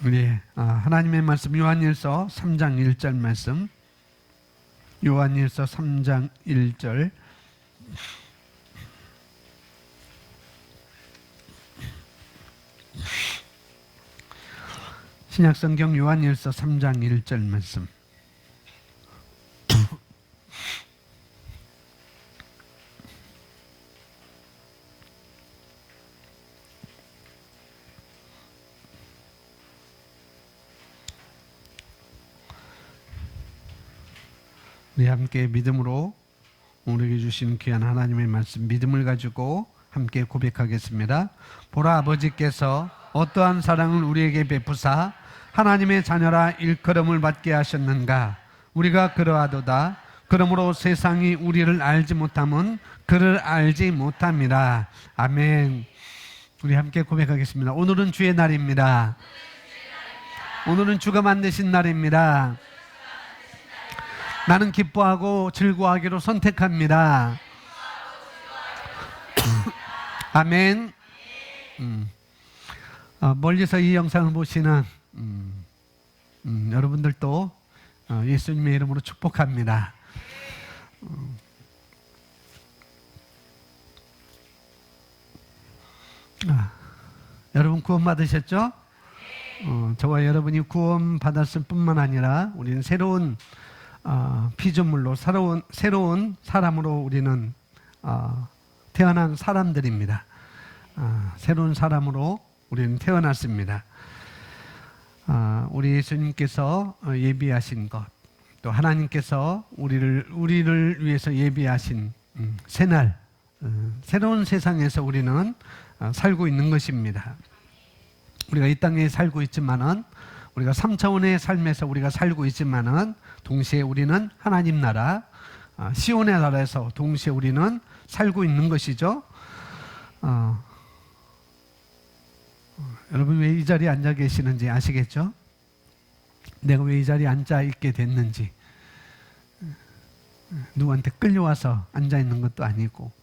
네, 하나님의 말씀 요한일서 3장 1절 말씀. 요한일서 3장 1절. 신약성경 요한일서 3장 1절 말씀. 우리 함께 믿음으로 우리에게 주신 귀한 하나님의 말씀, 믿음을 가지고 함께 고백하겠습니다. 보라, 아버지께서 어떠한 사랑을 우리에게 베푸사 하나님의 자녀라 일컬음을 받게 하셨는가. 우리가 그러하도다. 그러므로 세상이 우리를 알지 못함은 그를 알지 못함이라. 아멘. 우리 함께 고백하겠습니다. 오늘은 주의 날입니다. 오늘은 주가 만드신 날입니다. 나는 기뻐하고 즐거워하기로 선택합니다. 아멘. 멀리서 이 영상을 보시는 여러분들도 예수님의 이름으로 축복합니다. 여러분 구원 받으셨죠? 저와 여러분이 구원 받았을 뿐만 아니라 우리는 새로운 피조물로 새로운 사람으로 우리는 태어난 사람들입니다. 새로운 사람으로 우리는 태어났습니다. 우리 예수님께서 예비하신 것, 또 하나님께서 우리를 위해서 예비하신 새날, 새로운 세상에서 우리는 살고 있는 것입니다. 우리가 이 땅에 살고 있지만은, 우리가 3차원의 삶에서 우리가 살고 있지만은 동시에 우리는 하나님 나라, 시온의 나라에서 동시에 우리는 살고 있는 것이죠. 여러분 왜 이 자리에 앉아 계시는지 아시겠죠? 내가 왜 이 자리에 앉아 있게 됐는지, 누구한테 끌려와서 앉아 있는 것도 아니고,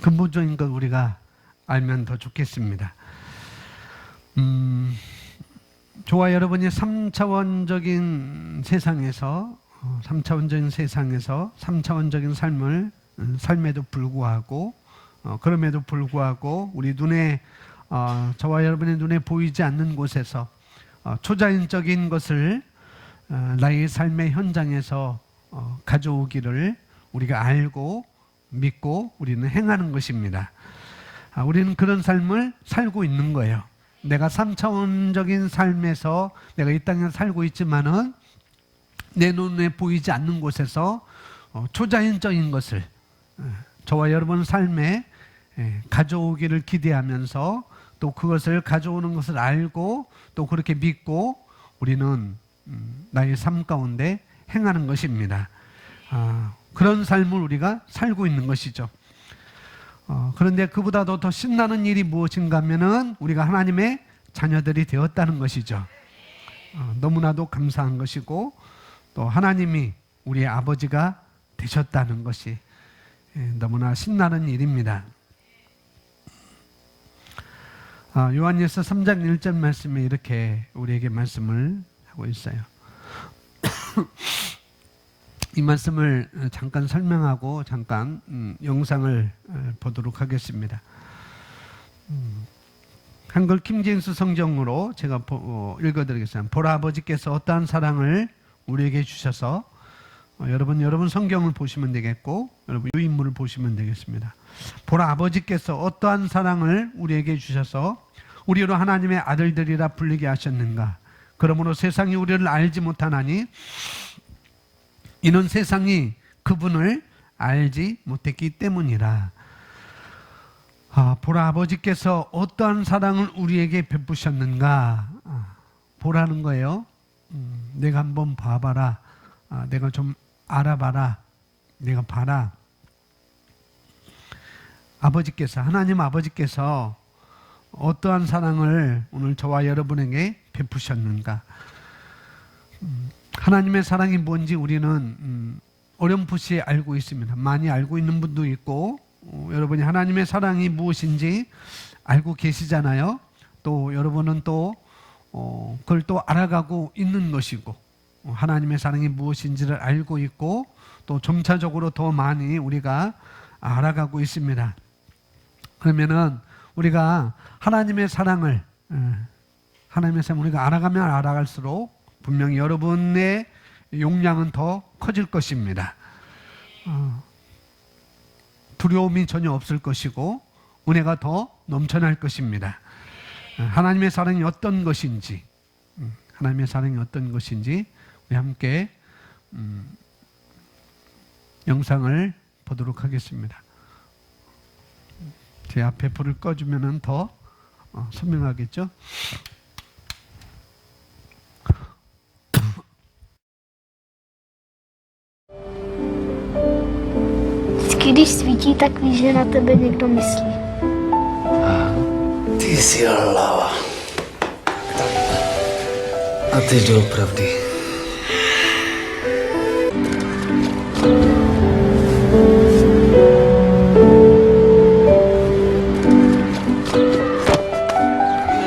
근본적인 걸 우리가 알면 더 좋겠습니다. 저와 여러분이 3차원적인 세상에서 3차원적인 삶에도 불구하고, 그럼에도 불구하고 우리 눈에, 저와 여러분의 눈에 보이지 않는 곳에서 초자연적인 것을 나의 삶의 현장에서 가져오기를 우리가 알고 믿고 우리는 행하는 것입니다. 우리는 그런 삶을 살고 있는 거예요. 내가 3차원적인 삶에서 내가 이 땅에 살고 있지만은 내 눈에 보이지 않는 곳에서 초자연적인 것을 저와 여러분 삶에 가져오기를 기대하면서, 또 그것을 가져오는 것을 알고 또 그렇게 믿고 우리는 나의 삶 가운데 행하는 것입니다. 그런 삶을 우리가 살고 있는 것이죠. 그런데 그보다도 더 신나는 일이 무엇인가 하면은 우리가 하나님의 자녀들이 되었다는 것이죠. 너무나도 감사한 것이고, 또 하나님이 우리의 아버지가 되셨다는 것이 너무나 신나는 일입니다. 요한일서 3장 1절 말씀에 이렇게 우리에게 말씀을 하고 있어요. 이 말씀을 잠깐 설명하고 잠깐 영상을 보도록 하겠습니다. 한글 킹제임스 성경으로 제가 읽어드리겠습니다. 보라, 아버지께서 어떠한 사랑을 우리에게 주셔서, 여러분 성경을 보시면 되겠고, 여러분 유인물을 보시면 되겠습니다. 보라, 아버지께서 어떠한 사랑을 우리에게 주셔서 우리로 하나님의 아들들이라 불리게 하셨는가. 그러므로 세상이 우리를 알지 못하나니 이는 세상이 그분을 알지 못했기 때문이라. 보라, 아버지께서 어떠한 사랑을 우리에게 베푸셨는가. 보라는 거예요. 내가 한번 봐봐라. 내가 좀 알아봐라. 내가 봐라. 하나님 아버지께서 어떠한 사랑을 오늘 저와 여러분에게 베푸셨는가. 하나님의 사랑이 뭔지 우리는 어렴풋이 알고 있습니다. 많이 알고 있는 분도 있고, 여러분이 하나님의 사랑이 무엇인지 알고 계시잖아요. 또 여러분은 또 그걸 또 알아가고 있는 것이고, 하나님의 사랑이 무엇인지를 알고 있고, 또 점차적으로 더 많이 우리가 알아가고 있습니다. 그러면은 우리가 하나님의 사랑을 우리가 알아가면 알아갈수록 분명히 여러분의 용량은 더 커질 것입니다. 두려움이 전혀 없을 것이고 은혜가 더 넘쳐날 것입니다. 하나님의 사랑이 어떤 것인지, 우리 함께 영상을 보도록 하겠습니다. 제 앞에 불을 꺼주면 더 선명하겠죠? Když svítí, tak víš, že na tebe někdo myslí. Ty jsi hlava. A teď doopravdy.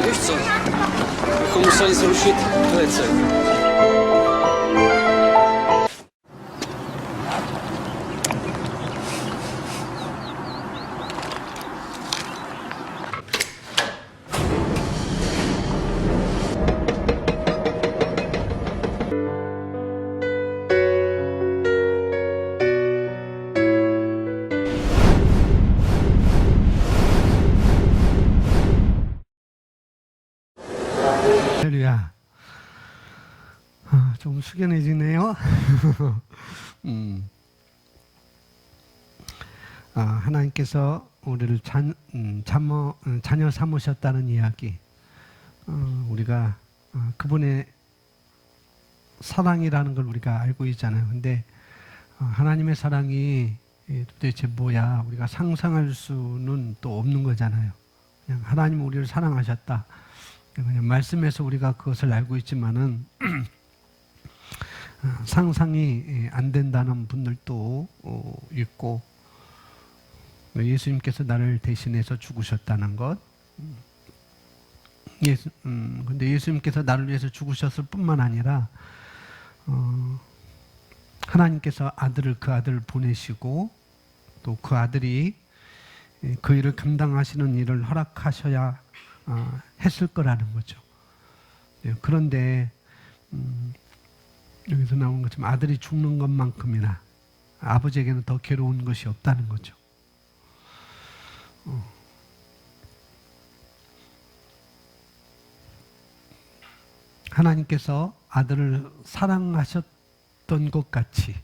Víš co? Bychom museli zrušit klece. 할렐루야. 좀 숙연해지네요. 하나님께서 우리를 자녀 삼으셨다는 이야기, 우리가 그분의 사랑이라는 걸 우리가 알고 있잖아요. 근데 하나님의 사랑이 도대체 뭐야, 우리가 상상할 수는 또 없는 거잖아요. 그냥 하나님 우리를 사랑하셨다, 그냥 말씀에서 우리가 그것을 알고 있지만은 상상이 안 된다는 분들도 있고, 예수님께서 나를 대신해서 죽으셨다는 것, 근데 예수님께서 나를 위해서 죽으셨을 뿐만 아니라 하나님께서 그 아들을 보내시고 또 그 아들이 그 일을 감당하시는 일을 허락하셔야 했을 거라는 거죠. 그런데 여기서 나온 것처럼 아들이 죽는 것만큼이나 아버지에게는 더 괴로운 것이 없다는 거죠. 하나님께서 아들을 사랑하셨던 것 같이,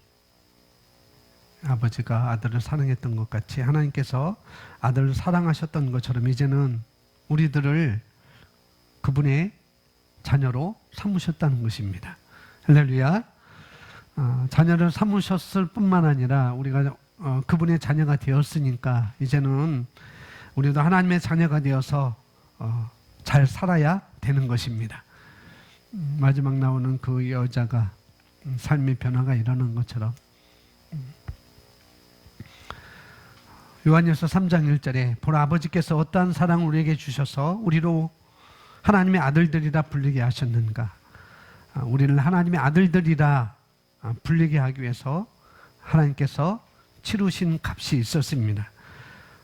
아버지가 아들을 사랑했던 것 같이 하나님께서 아들을 사랑하셨던 것처럼 이제는 우리들을 그분의 자녀로 삼으셨다는 것입니다. 할렐루야. 자녀를 삼으셨을 뿐만 아니라 우리가 그분의 자녀가 되었으니까 이제는 우리도 하나님의 자녀가 되어서 잘 살아야 되는 것입니다. 마지막 나오는 그 여자가 삶의 변화가 일어난 것처럼 요한일서 3장 1절에 보라 아버지께서 어떠한 사랑을 우리에게 주셔서 우리로 하나님의 아들들이라 불리게 하셨는가. 우리를 하나님의 아들들이라 불리게 하기 위해서 하나님께서 치르신 값이 있었습니다.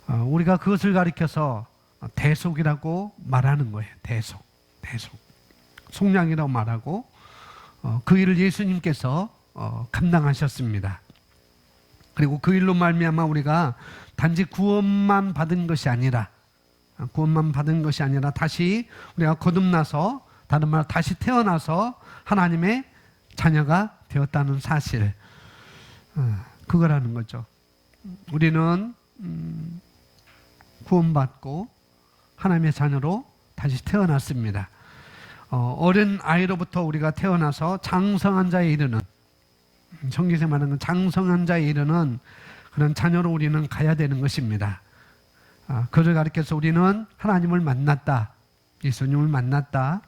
우리가 그것을 가리켜서 대속이라고 말하는 거예요. 대속. 속량이라고 말하고 그 일을 예수님께서 감당하셨습니다. 그리고 그 일로 말미암아 우리가 단지 구원만 받은 것이 아니라 다시 우리가 거듭나서, 다른 말로 다시 태어나서 하나님의 자녀가 되었다는 사실, 그거라는 거죠. 우리는 구원받고 하나님의 자녀로 다시 태어났습니다. 어린 아이로부터 우리가 태어나서 장성한 자에 이르는, 성경에서 말하는 건 장성한 자에 이르는 그런 자녀로 우리는 가야 되는 것입니다. 그를 가리켜서 우리는 하나님을 만났다, 예수님을 만났다,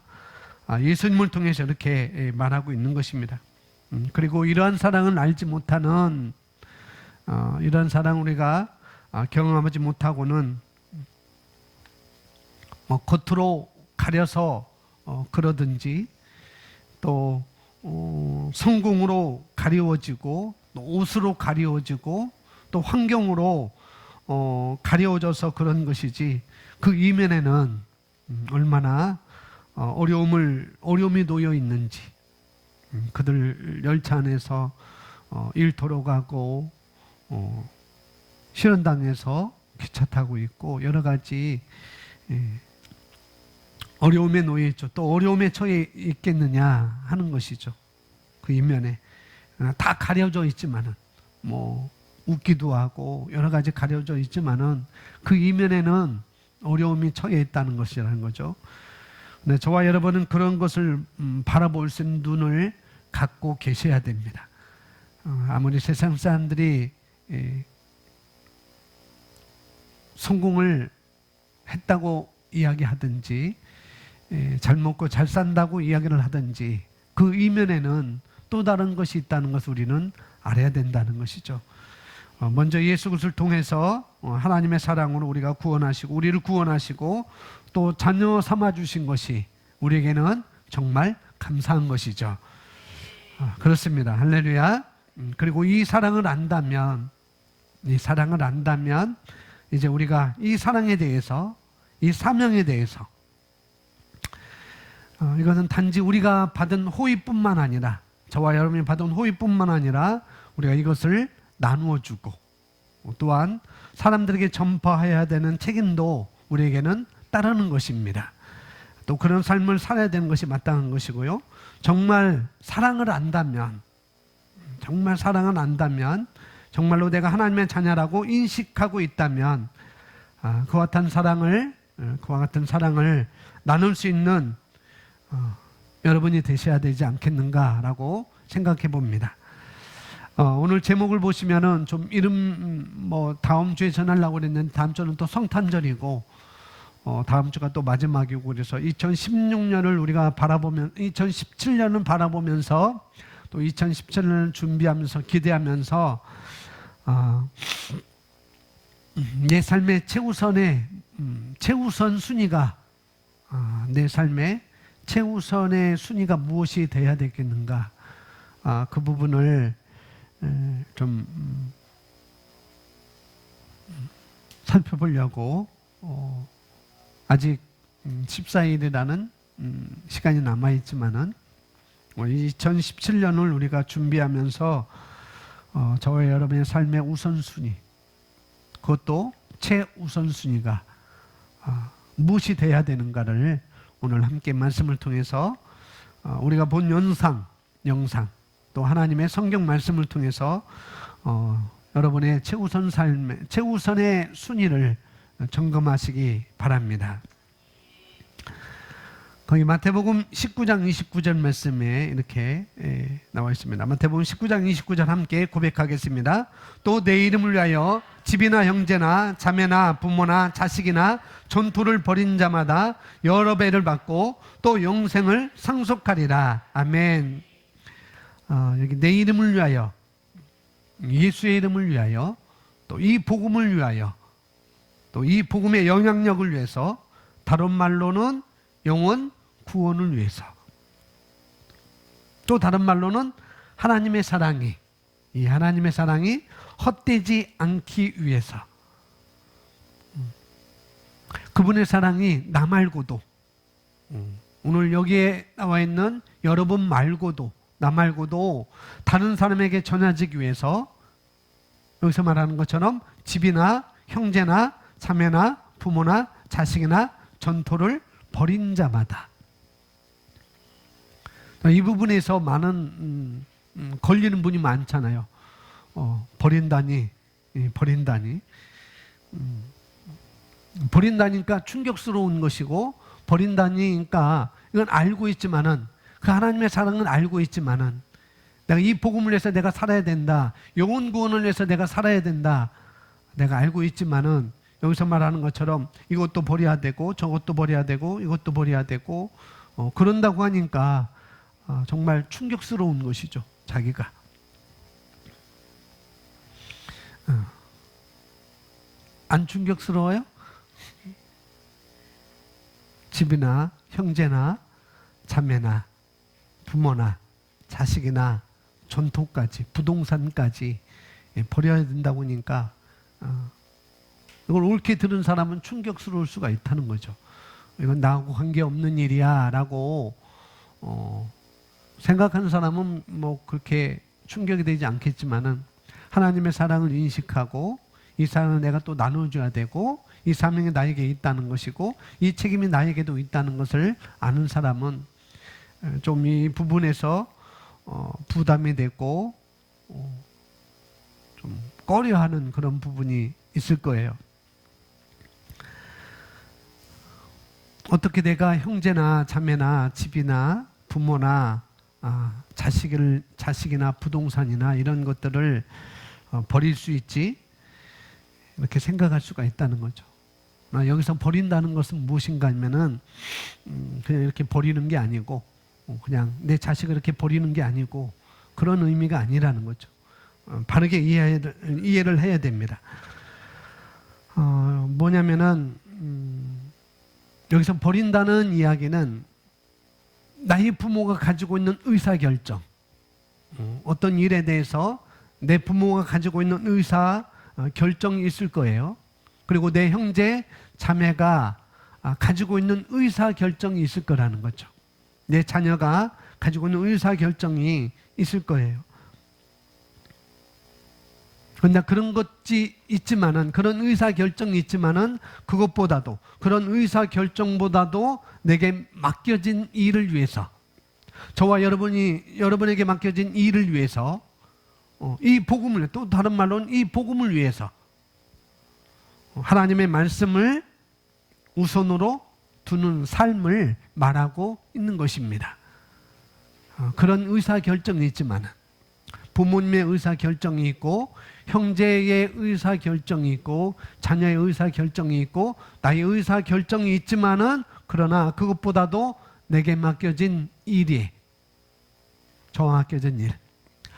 예수님을 통해서 이렇게 말하고 있는 것입니다. 그리고 이러한 사랑을 알지 못하는, 이러한 사랑 우리가 경험하지 못하고는 겉으로 가려서 그러든지 또 성공으로 가리워지고 또 옷으로 가리워지고 또 환경으로 가려워져서 그런 것이지 그 이면에는 얼마나 어려움이 놓여 있는지 그들 열차 안에서 일터로 가고 실현당해서 기차 타고 있고 여러 가지 어려움에 놓여 있죠. 또 어려움에 처해 있겠느냐 하는 것이죠. 그 이면에 다 가려져 있지만은 뭐 웃기도 하고 여러 가지 가려져 있지만은 그 이면에는 어려움이 처해 있다는 것이라는 거죠. 네, 저와 여러분은 그런 것을 바라볼 수 있는 눈을 갖고 계셔야 됩니다. 아무리 세상 사람들이 성공을 했다고 이야기하든지 잘 먹고 잘 산다고 이야기를 하든지 그 이면에는 또 다른 것이 있다는 것을 우리는 알아야 된다는 것이죠. 먼저 예수 그리스도를 통해서 하나님의 사랑으로 우리가 구원하시고 우리를 구원하시고 또 자녀 삼아 주신 것이 우리에게는 정말 감사한 것이죠. 그렇습니다. 할렐루야. 그리고 이 사랑을 안다면 이제 우리가 이 사랑에 대해서 이 사명에 대해서 이것은 단지 우리가 받은 호의뿐만 아니라 저와 여러분이 받은 호의뿐만 아니라 우리가 이것을 나누어 주고 또한 사람들에게 전파해야 되는 책임도 우리에게는 따르는 것입니다. 또 그런 삶을 살아야 되는 것이 마땅한 것이고요. 정말 사랑을 안다면 정말로 내가 하나님의 자녀라고 인식하고 있다면 그와 같은 사랑을 나눌 수 있는 여러분이 되셔야 되지 않겠는가라고 생각해 봅니다. 오늘 제목을 보시면은 좀 다음 주에 전하려고 그랬는데 다음 주는 또 성탄절이고 다음 주가 또 마지막이고 그래서 2016년을 우리가 2017년을 바라보면서 또 2017년을 준비하면서 기대하면서 내 삶의 최우선 순위가 내 삶의 최우선의 순위가 무엇이 되어야 되겠는가 그 부분을 좀 살펴보려고 아직 14일이라는 시간이 남아있지만은 2017년을 우리가 준비하면서 저와 여러분의 삶의 우선순위 그것도 최우선순위가 무엇이 돼야 되는가를 오늘 함께 말씀을 통해서 우리가 본 영상 또 하나님의 성경 말씀을 통해서 여러분의 최우선의 순위를 점검하시기 바랍니다. 거기 마태복음 19장 29절 말씀에 이렇게 나와 있습니다. 마태복음 19장 29절 함께 고백하겠습니다. 또 내 이름을 위하여 집이나 형제나 자매나 부모나 자식이나 전토를 벌인 자마다 여러 배를 받고 또 영생을 상속하리라. 아멘. 여기 내 이름을 위하여 예수의 이름을 위하여 또 이 복음을 위하여 또 이 복음의 영향력을 위해서 다른 말로는 영혼 구원을 위해서 또 다른 말로는 하나님의 사랑이 헛되지 않기 위해서 그분의 사랑이 나 말고도 오늘 여기에 나와 있는 여러분 말고도 나 말고도 다른 사람에게 전해지기 위해서 여기서 말하는 것처럼 집이나 형제나 자매나 부모나 자식이나 전토를 벌인 자마다 이 부분에서 많은 걸리는 분이 많잖아요. 버린다니까 충격스러운 것이고 버린다니까 이건 알고 있지만은 그 하나님의 사랑은 알고 있지만은 내가 이 복음을 위해서 내가 살아야 된다. 영혼 구원을 위해서 내가 살아야 된다. 내가 알고 있지만은 여기서 말하는 것처럼 이것도 버려야 되고 저것도 버려야 되고 이것도 버려야 되고 그런다고 하니까 정말 충격스러운 것이죠. 자기가 안 충격스러워요? 집이나 형제나 자매나 부모나 자식이나 전토까지 부동산까지 버려야 된다고 하니까 이걸 옳게 들은 사람은 충격스러울 수가 있다는 거죠. 이건 나하고 관계없는 일이야 라고 생각하는 사람은 뭐 그렇게 충격이 되지 않겠지만은 하나님의 사랑을 인식하고 이 사랑을 내가 또 나눠줘야 되고 이 사명이 나에게 있다는 것이고 이 책임이 나에게도 있다는 것을 아는 사람은 좀 이 부분에서 부담이 되고 좀 꺼려하는 그런 부분이 있을 거예요. 어떻게 내가 형제나 자매나 집이나 부모나 자식이나 부동산이나 이런 것들을 버릴 수 있지? 이렇게 생각할 수가 있다는 거죠. 여기서 버린다는 것은 무엇인가 하면은 그냥 이렇게 버리는 게 아니고 그냥 내 자식을 이렇게 버리는 게 아니고 그런 의미가 아니라는 거죠. 바르게 이해를 해야 됩니다. 뭐냐면은 여기서 버린다는 이야기는 나의 부모가 가지고 있는 의사결정, 어떤 일에 대해서 내 부모가 가지고 있는 의사결정이 있을 거예요. 그리고 내 형제, 자매가 가지고 있는 의사결정이 있을 거라는 거죠. 내 자녀가 가지고 있는 의사결정이 있을 거예요. 그런데 그런 것이 있지만은, 그런 의사결정이 있지만은 그것보다도, 그런 의사결정보다도 내게 맡겨진 일을 위해서, 저와 여러분에게 맡겨진 일을 위해서, 이 복음을, 또 다른 말로는 이 복음을 위해서 하나님의 말씀을 우선으로 두는 삶을 말하고 있는 것입니다. 그런 의사결정이 있지만은 부모님의 의사결정이 있고 형제의 의사결정이 있고 자녀의 의사결정이 있고 나의 의사결정이 있지만은 그러나 그것보다도 내게 맡겨진 일이, 저와 맡겨진 일,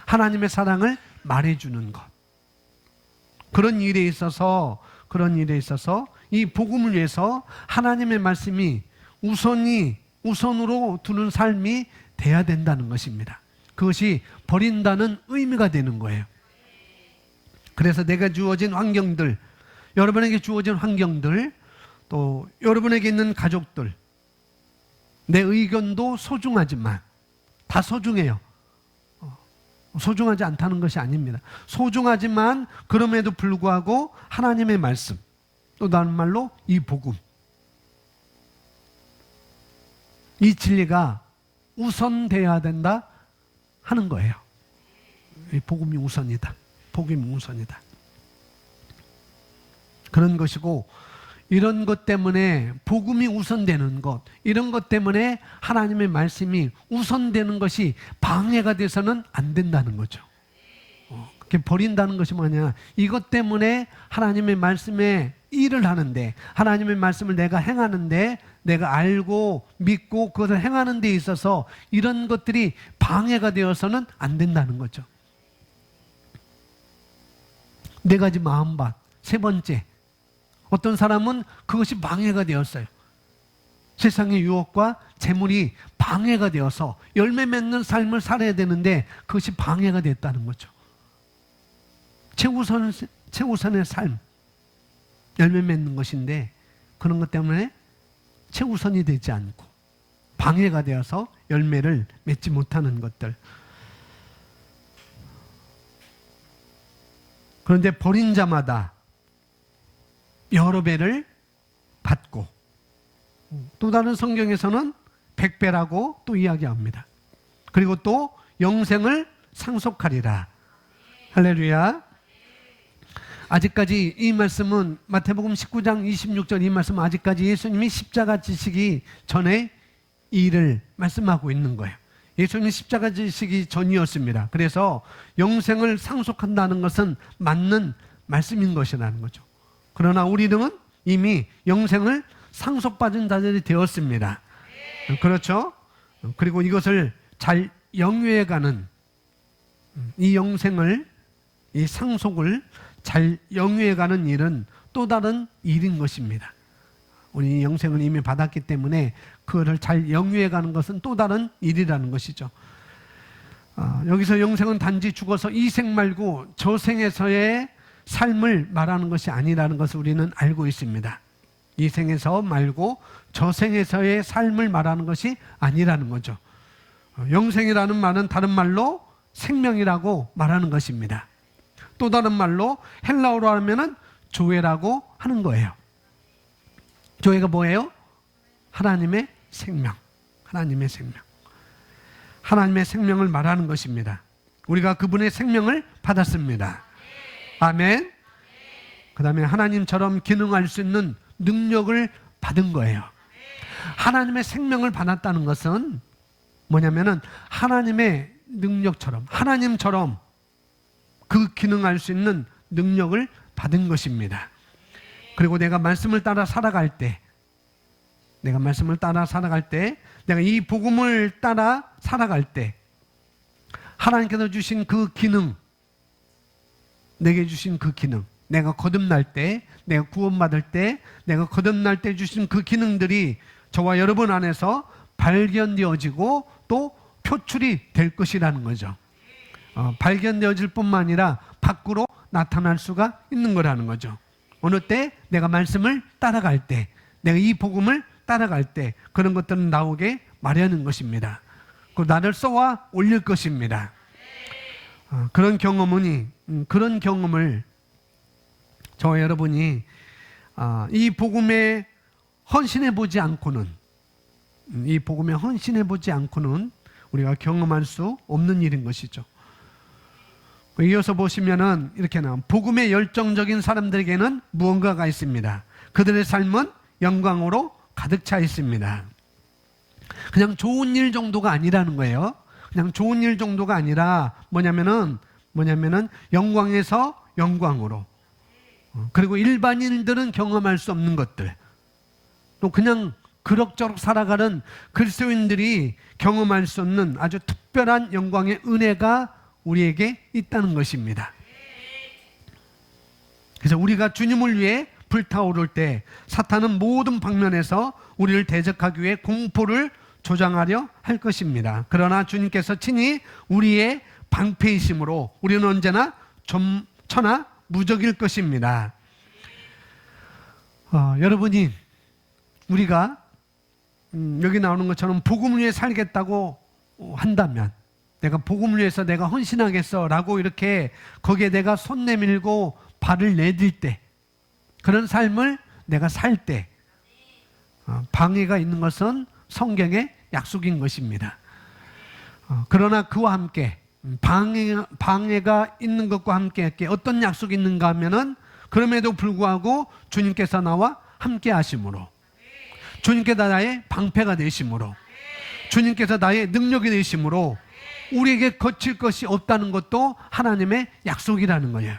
하나님의 사랑을 말해주는 것, 그런 일에 있어서 이 복음을 위해서 하나님의 말씀이 우선으로 두는 삶이 돼야 된다는 것입니다. 그것이 버린다는 의미가 되는 거예요. 그래서 내가 주어진 환경들, 여러분에게 주어진 환경들, 또 여러분에게 있는 가족들, 내 의견도 소중하지만, 다 소중해요. 소중하지 않다는 것이 아닙니다. 소중하지만 그럼에도 불구하고 하나님의 말씀, 또 다른 말로 이 복음, 이 진리가 우선되어야 된다 하는 거예요. 이 복음이 우선이다. 복음이 우선이다. 그런 것이고, 이런 것 때문에 복음이 우선되는 것, 이런 것 때문에 하나님의 말씀이 우선되는 것이 방해가 돼서는 안 된다는 거죠. 그렇게 버린다는 것이 뭐냐, 이것 때문에 하나님의 말씀에 일을 하는데, 하나님의 말씀을 내가 행하는데, 내가 알고 믿고 그것을 행하는 데 있어서 이런 것들이 방해가 되어서는 안 된다는 거죠. 네 가지 마음밭. 세 번째, 어떤 사람은 그것이 방해가 되었어요. 세상의 유혹과 재물이 방해가 되어서 열매 맺는 삶을 살아야 되는데 그것이 방해가 됐다는 거죠. 최우선의 삶, 열매 맺는 것인데 그런 것 때문에 최우선이 되지 않고 방해가 되어서 열매를 맺지 못하는 것들. 그런데 버린 자마다 여러 배를 받고, 또 다른 성경에서는 100배라고 또 이야기합니다. 그리고 또 영생을 상속하리라. 할렐루야. 아직까지 이 말씀은 마태복음 19장 26절, 이 말씀은 아직까지 예수님이 십자가 지시기 전에 이 일을 말씀하고 있는 거예요. 예수님이 십자가 지시기 전이었습니다. 그래서 영생을 상속한다는 것은 맞는 말씀인 것이라는 거죠. 그러나 우리는 이미 영생을 상속받은 자들이 되었습니다. 그렇죠? 그리고 이것을 잘 영위해가는, 이 영생을, 이 상속을 잘 영위해가는 일은 또 다른 일인 것입니다. 우리 영생을 이미 받았기 때문에 그거를 잘 영위해가는 것은 또 다른 일이라는 것이죠. 여기서 영생은 단지 죽어서 이 생 말고 저 생에서의 삶을 말하는 것이 아니라는 것을 우리는 알고 있습니다. 이 생에서 말고 저 생에서의 삶을 말하는 것이 아니라는 거죠. 영생이라는 말은 다른 말로 생명이라고 말하는 것입니다. 또 다른 말로 헬라어로 하면은 조에라고 하는 거예요. 조에가 뭐예요? 하나님의 생명. 하나님의 생명. 하나님의 생명을 말하는 것입니다. 우리가 그분의 생명을 받았습니다. 아멘. 그 다음에 하나님처럼 기능할 수 있는 능력을 받은 거예요. 하나님의 생명을 받았다는 것은 뭐냐면은 하나님의 능력처럼, 하나님처럼 그 기능할 수 있는 능력을 받은 것입니다. 그리고 내가 말씀을 따라 살아갈 때, 내가 이 복음을 따라 살아갈 때 하나님께서 주신 그 기능, 내게 주신 그 기능, 내가 거듭날 때, 내가 구원받을 때, 내가 거듭날 때 주신 그 기능들이 저와 여러분 안에서 발견되어지고 또 표출이 될 것이라는 거죠. 발견되어질 뿐만 아니라 밖으로 나타날 수가 있는 거라는 거죠. 어느 때 내가 말씀을 따라갈 때, 내가 이 복음을 따라갈 때 그런 것들은 나오게 마련인 것입니다. 그리고 나를 쏘아 올릴 것입니다. 그런 경험을 저와 여러분이 이 복음에 헌신해 보지 않고는 우리가 경험할 수 없는 일인 것이죠. 이어서 보시면은 이렇게 나와요. 복음에 열정적인 사람들에게는 무언가가 있습니다. 그들의 삶은 영광으로 가득 차 있습니다. 그냥 좋은 일 정도가 아니라는 거예요. 그냥 좋은 일 정도가 아니라 뭐냐면은 영광에서 영광으로. 그리고 일반인들은 경험할 수 없는 것들. 또 그냥 그럭저럭 살아가는 그리스도인들이 경험할 수 없는 아주 특별한 영광의 은혜가 우리에게 있다는 것입니다. 그래서 우리가 주님을 위해 불타오를 때 사탄은 모든 방면에서 우리를 대적하기 위해 공포를 조장하려 할 것입니다. 그러나 주님께서 친히 우리의 방패이심으로 우리는 언제나 천하 무적일 것입니다. 여러분이 우리가 여기 나오는 것처럼 복음을 위해 살겠다고 한다면, 내가 복음을 위해서 내가 헌신하겠어 라고 이렇게 거기에 내가 손 내밀고 발을 내딜 때, 그런 삶을 내가 살 때 방해가 있는 것은 성경의 약속인 것입니다. 그러나 그와 함께 방해가 있는 것과 함께 어떤 약속이 있는가 하면은 그럼에도 불구하고 주님께서 나와 함께 하심으로, 주님께서 나의 방패가 되심으로, 주님께서 나의 능력이 되심으로 우리에게 거칠 것이 없다는 것도 하나님의 약속이라는 거예요.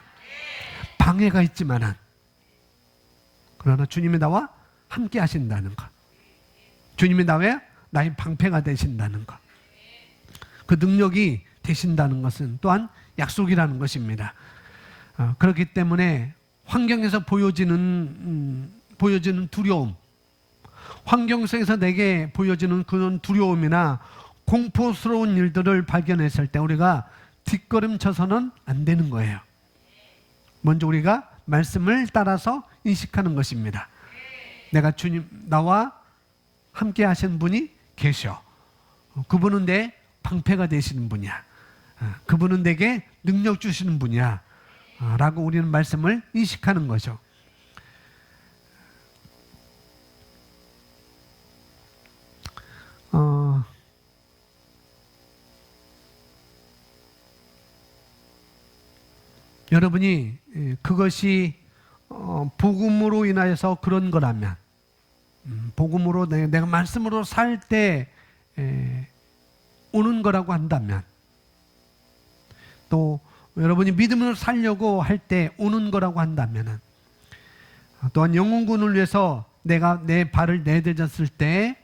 방해가 있지만은 그러나 주님이 나와 함께 하신다는 것, 주님이 나의 방패가 되신다는 것, 그 능력이 되신다는 것은 또한 약속이라는 것입니다. 그렇기 때문에 환경에서 보여지는 두려움, 환경 속에서 내게 보여지는 그런 두려움이나 공포스러운 일들을 발견했을 때 우리가 뒷걸음쳐서는 안 되는 거예요. 먼저 우리가 말씀을 따라서 인식하는 것입니다. 내가 주님, 나와 함께 하신 분이 계셔. 그분은 내 방패가 되시는 분이야. 그분은 내게 능력 주시는 분이야. 라고 우리는 말씀을 인식하는 거죠. 여러분이 그것이 복음으로 인하여서 그런 거라면, 복음으로 내가 말씀으로 살 때 오는 거라고 한다면, 또 여러분이 믿음으로 살려고 할 때 오는 거라고 한다면, 또한 영혼군을 위해서 내가 내 발을 내딛었을 때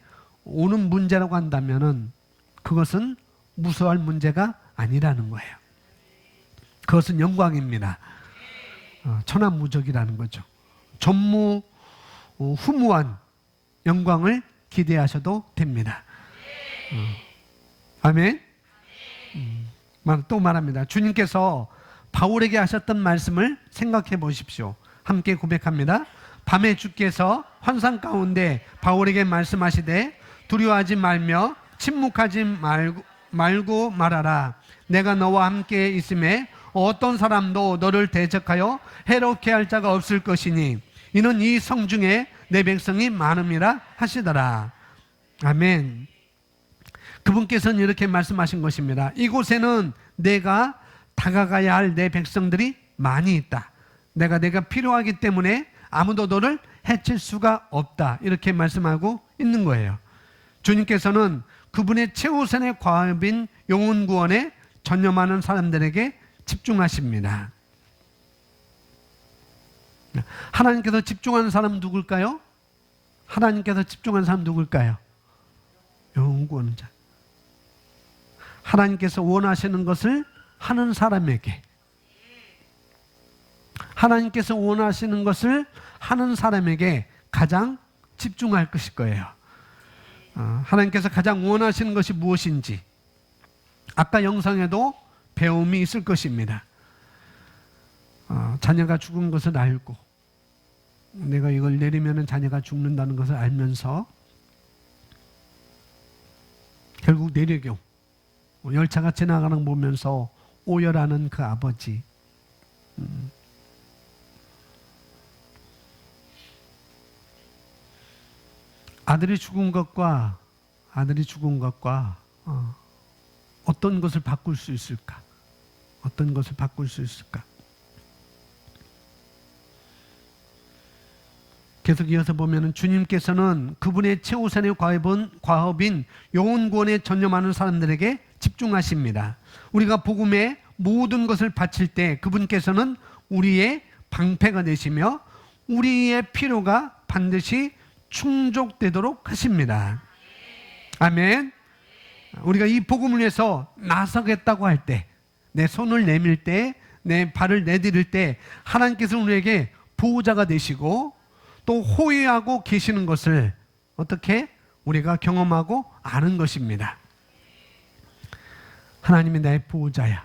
오는 문제라고 한다면은 그것은 무서워할 문제가 아니라는 거예요. 그것은 영광입니다. 천하무적이라는 거죠. 전무후무한 영광을 기대하셔도 됩니다. 아멘. 또 말합니다. 주님께서 바울에게 하셨던 말씀을 생각해 보십시오. 함께 고백합니다. 밤에 주께서 환상 가운데 바울에게 말씀하시되 두려워하지 말며 침묵하지 말고 말하라. 내가 너와 함께 있음에 어떤 사람도 너를 대적하여 해롭게 할 자가 없을 것이니 이는 이 성 중에 내 백성이 많음이라 하시더라. 아멘. 그분께서는 이렇게 말씀하신 것입니다. 이곳에는 내가 다가가야 할 내 백성들이 많이 있다. 내가 필요하기 때문에 아무도 너를 해칠 수가 없다. 이렇게 말씀하고 있는 거예요. 주님께서는 그분의 최우선의 과업인 영혼 구원에 전념하는 사람들에게 집중하십니다. 하나님께서 집중하는 사람은 누굴까요? 하나님께서 집중하는 사람은 누굴까요? 영혼 구원자. 하나님께서 원하시는 것을 하는 사람에게, 하나님께서 원하시는 것을 하는 사람에게 가장 집중할 것일 거예요. 하나님께서 가장 원하시는 것이 무엇인지 아까 영상에도 배움이 있을 것입니다. 자녀가 죽은 것을 알고 내가 이걸 내리면 자녀가 죽는다는 것을 알면서 결국 내려교 열차가 지나가는 거 보면서 오열하는 그 아버지. 아들이 죽은 것과 어떤 것을 바꿀 수 있을까? 어떤 것을 바꿀 수 있을까? 계속 이어서 보면은 주님께서는 그분의 최우선의 과업인 영혼 구원에 전념하는 사람들에게 집중하십니다. 우리가 복음에 모든 것을 바칠 때 그분께서는 우리의 방패가 되시며 우리의 필요가 반드시 충족되도록 하십니다. 아멘. 우리가 이 복음을 위해서 나서겠다고 할 때, 내 손을 내밀 때, 내 발을 내디딜 때 하나님께서 우리에게 보호자가 되시고 또 호위하고 계시는 것을 어떻게 우리가 경험하고 아는 것입니다. 하나님이 나의 보호자야.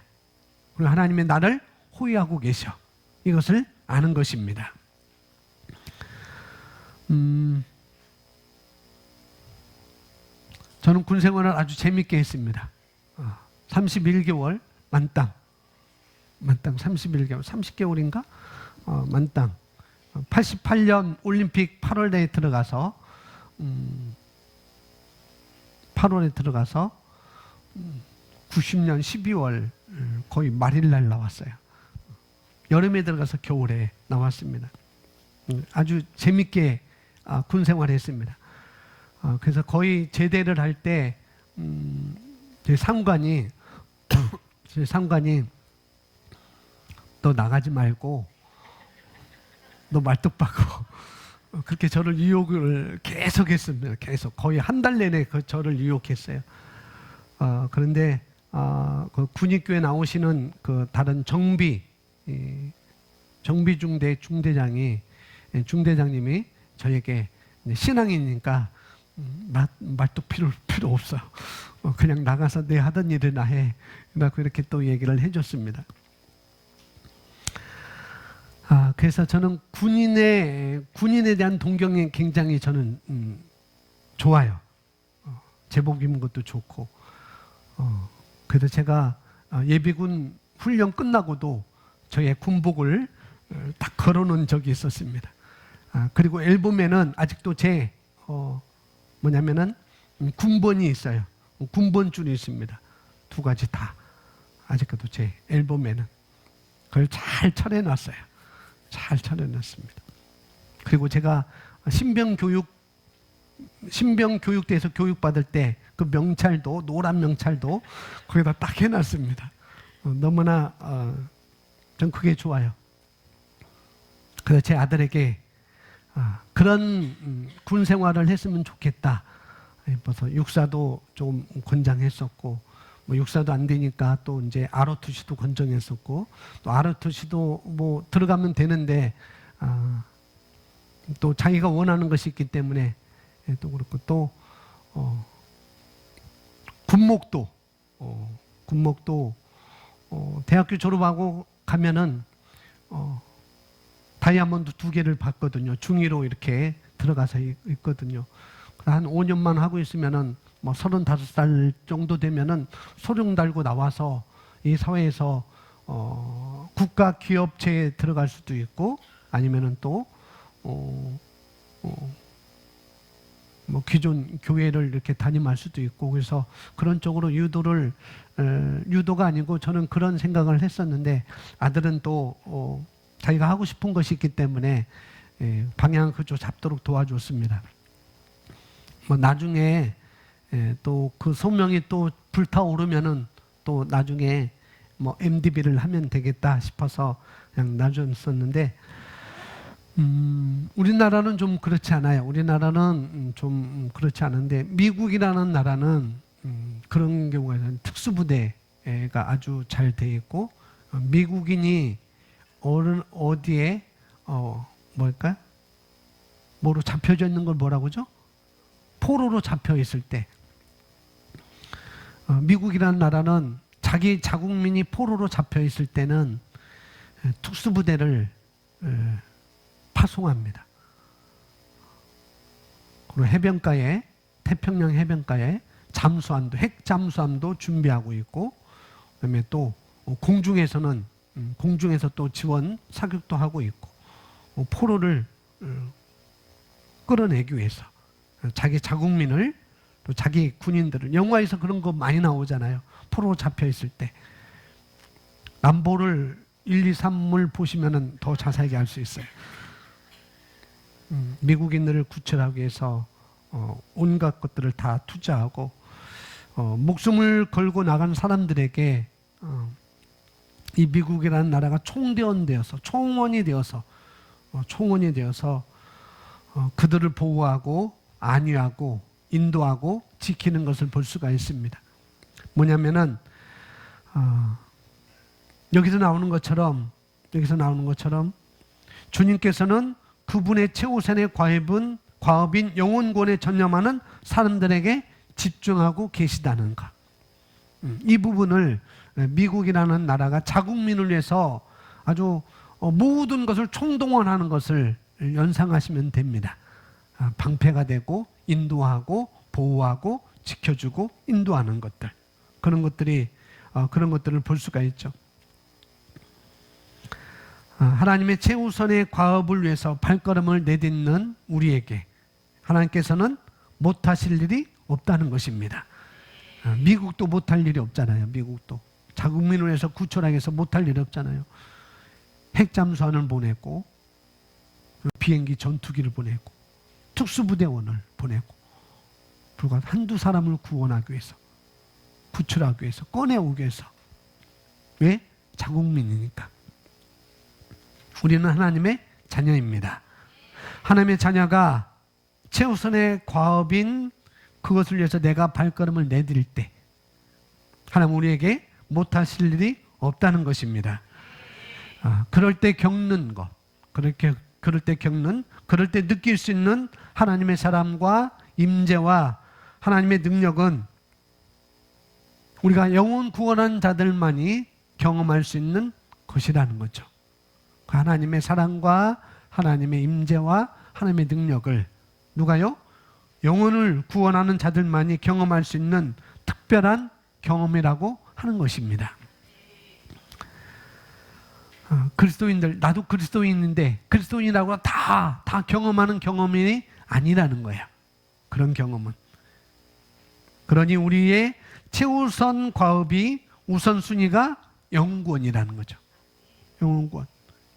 그리고 하나님이 나를 호위하고 계셔. 이것을 아는 것입니다. 저는 군 생활을 아주 재밌게 했습니다. 31개월 만땅 31개월 30개월인가? 만땅 88년 올림픽 8월에 들어가서 90년 12월 거의 말일날 나왔어요. 여름에 들어가서 겨울에 나왔습니다. 아주 재밌게 군 생활을 했습니다. 그래서 거의 제대를 할 때 제 상관이 너 나가지 말고 너 말뚝박고 그렇게 저를 유혹을 계속 했습니다. 계속 거의 한 달 내내 저를 유혹했어요. 그런데 그 군의교회 나오시는 그 다른 정비중대 중대장님이 저에게 신앙이니까 말뚝 필요 없어. 그냥 나가서 내 하던 일이나 해. 라고 이렇게 또 얘기를 해줬습니다. 그래서 저는 군인에 대한 동경이 굉장히 저는 좋아요. 제복 입는 것도 좋고. 그래서 제가 예비군 훈련 끝나고도 저의 군복을 딱 걸어놓은 적이 있었습니다. 그리고 앨범에는 아직도 제 뭐냐면은 군번이 있어요. 군번줄이 있습니다. 두 가지 다 아직도 제 앨범에는 그걸 잘 철해놨어요. 잘 차려놨습니다. 그리고 제가 신병교육대에서 교육받을 때 그 명찰도 노란 명찰도 거기다 딱 해놨습니다. 너무나 전 그게 좋아요. 그래서 제 아들에게 그런 군 생활을 했으면 좋겠다. 그래서 육사도 좀 권장했었고 뭐 육사도 안 되니까 또 이제 ROTC도 권장했었고 또 ROTC도 뭐 들어가면 되는데 또 자기가 원하는 것이 있기 때문에 또 그렇고 또 군목도 대학교 졸업하고 가면은 다이아몬드 2개를 받거든요. 중위로 이렇게 들어가서 있거든요. 한 5년만 하고 있으면은 뭐 35살 정도 되면은 소령 달고 나와서 이 사회에서 국가 기업체에 들어갈 수도 있고 아니면은 또 뭐 기존 교회를 이렇게 담임할 수도 있고 그래서 그런 쪽으로 유도가 아니고 저는 그런 생각을 했었는데 아들은 또 자기가 하고 싶은 것이 있기 때문에 방향 그쪽 잡도록 도와줬습니다. 뭐 나중에 또 그 소명이 또 불타오르면은 또 나중에 뭐 MDB를 하면 되겠다 싶어서 그냥 놔줬었는데 우리나라는 좀 그렇지 않아요. 우리나라는 좀 그렇지 않은데 미국이라는 나라는 그런 경우가 있어요. 특수부대가 아주 잘 돼 있고 미국인이 어디에 뭘까? 뭐로 잡혀져 있는 걸 뭐라고 하죠? 포로로 잡혀 있을 때 미국이라는 나라는 자기 자국민이 포로로 잡혀 있을 때는 특수부대를 파송합니다. 그리고 해변가에 태평양 해변가에 잠수함도 핵 잠수함도 준비하고 있고 그다음에 또 공중에서는 공중에서 또 지원 사격도 하고 있고 포로를 끌어내기 위해서 자기 자국민을 또 자기 군인들을 영화에서 그런 거 많이 나오잖아요. 포로 잡혀 있을 때 남보를 1, 2, 3을 보시면은 더 자세하게 알 수 있어요. 미국인들을 구출하기 위해서 온갖 것들을 다 투자하고 목숨을 걸고 나간 사람들에게 이 미국이라는 나라가 총원이 되어서 그들을 보호하고 안위하고 인도하고 지키는 것을 볼 수가 있습니다. 뭐냐면은 여기서 나오는 것처럼 주님께서는 그분의 최우선의 과업인 영혼구원에 전념하는 사람들에게 집중하고 계시다는 것. 이 부분을 미국이라는 나라가 자국민을 위해서 아주 모든 것을 총동원하는 것을 연상하시면 됩니다. 방패가 되고 인도하고 보호하고 지켜주고 인도하는 것들 그런 것들을 볼 수가 있죠. 하나님의 최우선의 과업을 위해서 발걸음을 내딛는 우리에게 하나님께서는 못하실 일이 없다는 것입니다. 미국도 못할 일이 없잖아요. 미국도 자국민을 위해서 구출하기 위해서 못할 일이 없잖아요. 핵잠수함을 보냈고 비행기 전투기를 보냈고 특수부대원을 보냈고 불과 한두 사람을 구원하기 위해서 구출하기 위해서 꺼내오기 위해서 왜? 자국민이니까. 우리는 하나님의 자녀입니다. 하나님의 자녀가 최우선의 과업인 그것을 위해서 내가 발걸음을 내딜 때 하나님 우리에게 못하실 일이 없다는 것입니다. 그럴 때 겪는 것, 그럴 때 느낄 수 있는 하나님의 사랑과 임재와 하나님의 능력은 우리가 영혼 구원한 자들만이 경험할 수 있는 것이라는 거죠. 하나님의 사랑과 하나님의 임재와 하나님의 능력을 누가요? 영혼을 구원하는 자들만이 경험할 수 있는 특별한 경험이라고 하는 것입니다. 그리스도인들, 나도 그리스도인인데 그리스도인이라고 다 경험하는 경험이 아니라는 거예요. 그런 경험은. 그러니 우리의 최우선 과업이 우선순위가 영구원이라는 거죠. 영구원.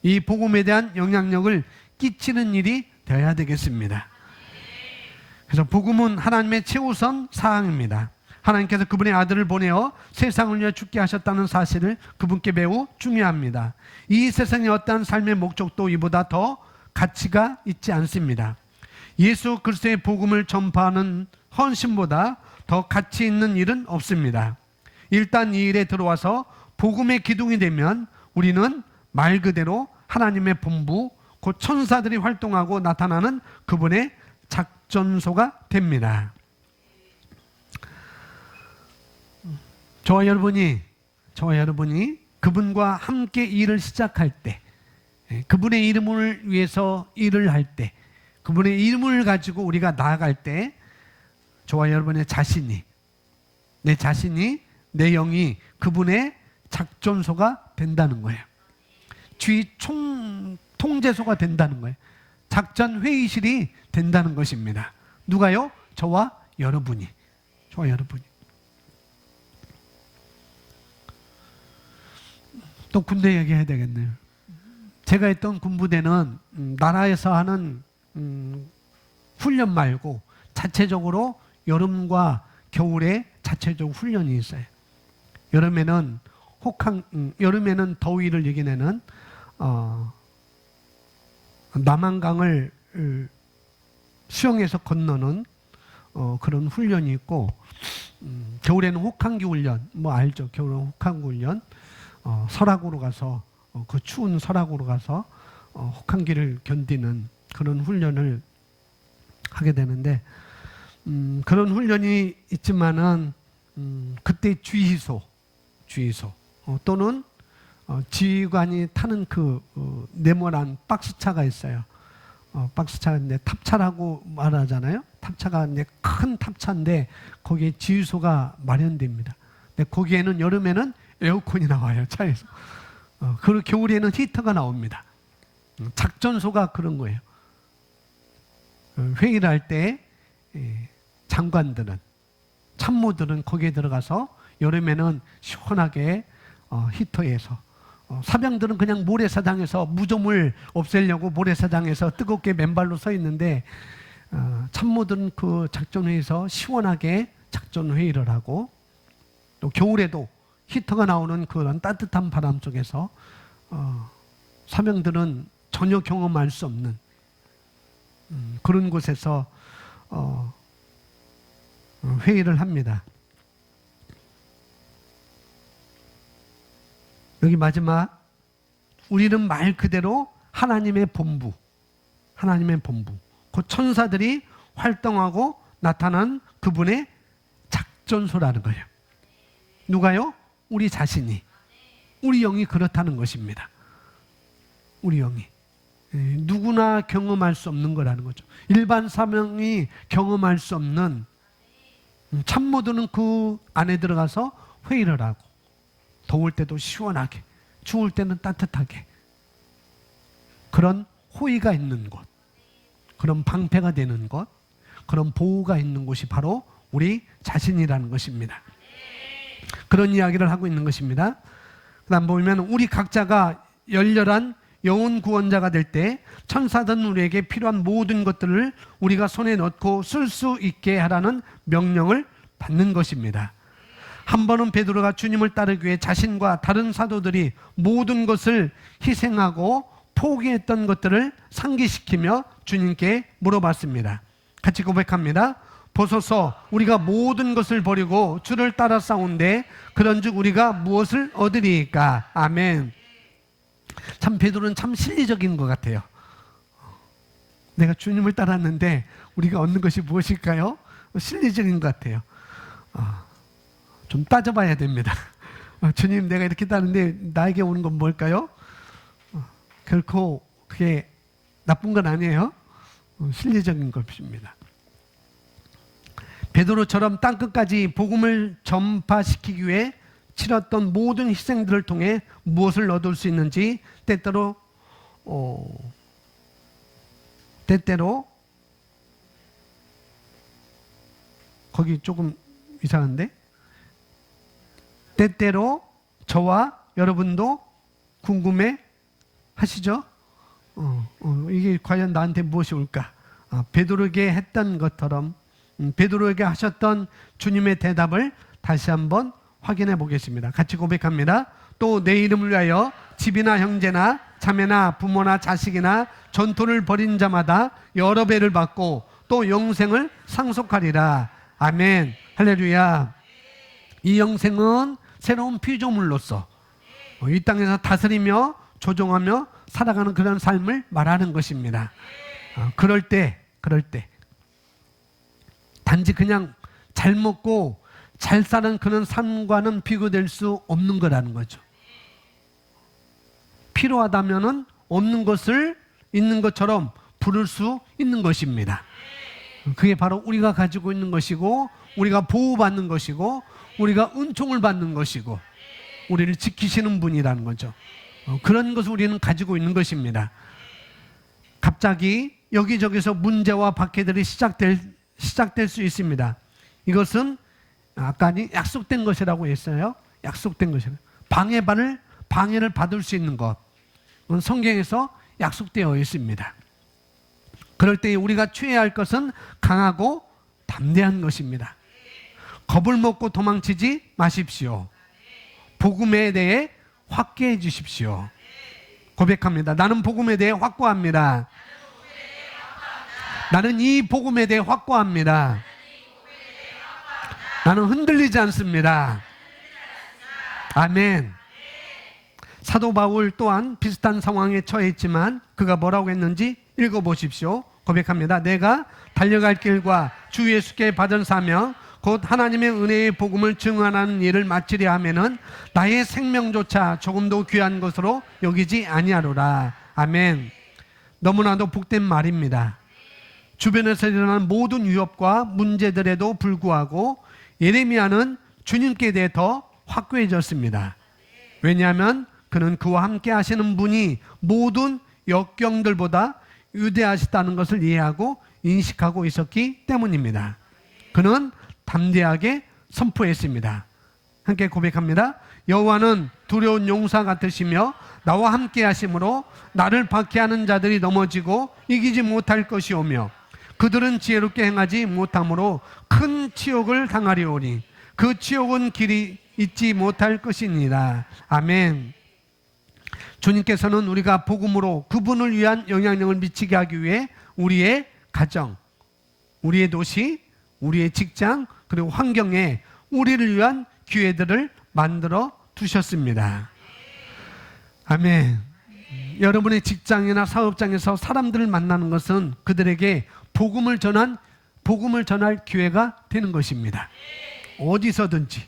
이 복음에 대한 영향력을 끼치는 일이 되어야 되겠습니다. 그래서 복음은 하나님의 최우선 사항입니다. 하나님께서 그분의 아들을 보내어 세상을 위해 죽게 하셨다는 사실을 그분께 매우 중요합니다. 이 세상의 어떠한 삶의 목적도 이보다 더 가치가 있지 않습니다. 예수 그리스도의 복음을 전파하는 헌신보다 더 가치 있는 일은 없습니다. 일단 이 일에 들어와서 복음의 기둥이 되면 우리는 말 그대로 하나님의 본부, 곧 천사들이 활동하고 나타나는 그분의 작전소가 됩니다. 저와 여러분이 그분과 함께 일을 시작할 때, 그분의 이름을 위해서 일을 할 때, 그분의 이름을 가지고 우리가 나아갈 때, 저와 여러분의 자신이, 내 자신이, 내 영이 그분의 작전소가 된다는 거예요. 주의 통제소가 된다는 거예요. 작전 회의실이 된다는 것입니다. 누가요? 저와 여러분이. 또 군대 얘기해야 되겠네요. 제가 했던 군부대는 나라에서 하는 훈련 말고 자체적으로 여름과 겨울에 자체적 훈련이 있어요. 여름에는 여름에는 더위를 이겨내는 남한강을 수영해서 건너는 그런 훈련이 있고, 겨울에는 혹한기 훈련, 뭐 알죠? 겨울에는 혹한기 훈련, 설악으로 가서 그 추운 설악으로 가서 혹한기를 견디는 그런 훈련을 하게 되는데, 그런 훈련이 있지만은 그때 주의소 또는 지휘관이 타는 그 네모난 박스차가 있어요. 박스차인데 탑차라고 말하잖아요. 탑차가 이제 큰 탑차인데 거기에 지휘소가 마련됩니다. 근데 거기에는 여름에는 에어컨이 나와요, 차에서. 그리고 겨울에는 히터가 나옵니다. 작전소가 그런 거예요. 회의를 할 때 장관들은, 참모들은 거기에 들어가서 여름에는 시원하게 히터에서, 사병들은 그냥 모래사장에서 무좀을 없애려고 모래사장에서 뜨겁게 맨발로 서 있는데, 참모들은 그 작전회의에서 시원하게 작전회의를 하고, 또 겨울에도 히터가 나오는 그런 따뜻한 바람 속에서 사병들은 전혀 경험할 수 없는 그런 곳에서 회의를 합니다. 여기 마지막, 우리는 말 그대로 하나님의 본부, 그 천사들이 활동하고 나타난 그분의 작전소라는 거예요. 누가요? 우리 자신이, 우리 영이 그렇다는 것입니다. 우리 영이. 누구나 경험할 수 없는 거라는 거죠. 일반 사명이 경험할 수 없는, 참모들은 그 안에 들어가서 회의를 하고, 더울 때도 시원하게, 추울 때는 따뜻하게, 그런 호의가 있는 곳, 그런 방패가 되는 곳, 그런 보호가 있는 곳이 바로 우리 자신이라는 것입니다. 그런 이야기를 하고 있는 것입니다. 그 다음 보면, 우리 각자가 열렬한 영혼 구원자가 될 때 천사들은 우리에게 필요한 모든 것들을 우리가 손에 넣고 쓸 수 있게 하라는 명령을 받는 것입니다. 한 번은 베드로가 주님을 따르기 위해 자신과 다른 사도들이 모든 것을 희생하고 포기했던 것들을 상기시키며 주님께 물어봤습니다. 같이 고백합니다. 보소서, 우리가 모든 것을 버리고 주를 따라 싸운데 그런즉 우리가 무엇을 얻으리이까? 아멘. 참 베드로는 참 실리적인 것 같아요. 내가 주님을 따랐는데 우리가 얻는 것이 무엇일까요? 실리적인 것 같아요. 좀 따져봐야 됩니다. 주님, 내가 이렇게 따르는데 나에게 오는 건 뭘까요? 결코 그게 나쁜 건 아니에요. 실리적인 것입니다. 베드로처럼 땅끝까지 복음을 전파시키기 위해 치렀던 모든 희생들을 통해 무엇을 얻을 수 있는지 때때로 거기 조금 이상한데, 때때로 저와 여러분도 궁금해 하시죠? 이게 과연 나한테 무엇이 올까? 베드로에게 했던 것처럼 베드로에게 하셨던 주님의 대답을 다시 한번 확인해 보겠습니다. 같이 고백합니다. 또 내 이름을 위하여 집이나 형제나 자매나 부모나 자식이나 전토를 벌인 자마다 여러 배를 받고 또 영생을 상속하리라. 아멘. 할렐루야. 이 영생은 새로운 피조물로서 이 땅에서 다스리며 조종하며 살아가는 그런 삶을 말하는 것입니다. 그럴 때 단지 그냥 잘 먹고 잘 사는 그런 삶과는 비교될 수 없는 거라는 거죠. 필요하다면은 없는 것을 있는 것처럼 부를 수 있는 것입니다. 그게 바로 우리가 가지고 있는 것이고, 우리가 보호받는 것이고, 우리가 은총을 받는 것이고, 우리를 지키시는 분이라는 거죠. 그런 것을 우리는 가지고 있는 것입니다. 갑자기 여기저기서 문제와 박해들이 시작될 수 있습니다. 이것은 아까 약속된 것이라고 했어요. 약속된 것이라. 방해를 받을 수 있는 것. 성경에서 약속되어 있습니다. 그럴 때 우리가 취해야 할 것은 강하고 담대한 것입니다. 겁을 먹고 도망치지 마십시오. 복음에 대해 확고해 주십시오. 고백합니다. 나는 복음에 대해 확고합니다. 나는 이 복음에 대해 확고합니다. 나는 흔들리지 않습니다. 아멘. 사도 바울 또한 비슷한 상황에 처했지만 그가 뭐라고 했는지 읽어보십시오. 고백합니다. 내가 달려갈 길과 주 예수께 받은 사명 곧 하나님의 은혜의 복음을 증언하는 일을 마치려 하면은 나의 생명조차 조금도 귀한 것으로 여기지 아니하노라. 아멘. 너무나도 복된 말입니다. 주변에서 일어나는 모든 위협과 문제들에도 불구하고 예레미야는 주님께 대해 더 확고해졌습니다. 왜냐하면 그는 그와 함께 하시는 분이 모든 역경들보다 위대하시다는 것을 이해하고 인식하고 있었기 때문입니다. 그는 담대하게 선포했습니다. 함께 고백합니다. 여호와는 두려운 용사 같으시며 나와 함께 하심으로 나를 박해하는 자들이 넘어지고 이기지 못할 것이오며 그들은 지혜롭게 행하지 못함으로 큰 치욕을 당하리오니 그 치욕은 길이 잊지 못할 것이니라. 아멘. 주님께서는 우리가 복음으로 그분을 위한 영향력을 미치게 하기 위해 우리의 가정, 우리의 도시, 우리의 직장, 그리고 환경에 우리를 위한 기회들을 만들어 두셨습니다. 아멘. 여러분의 직장이나 사업장에서 사람들을 만나는 것은 그들에게 복음을 전할 기회가 되는 것입니다. 어디서든지.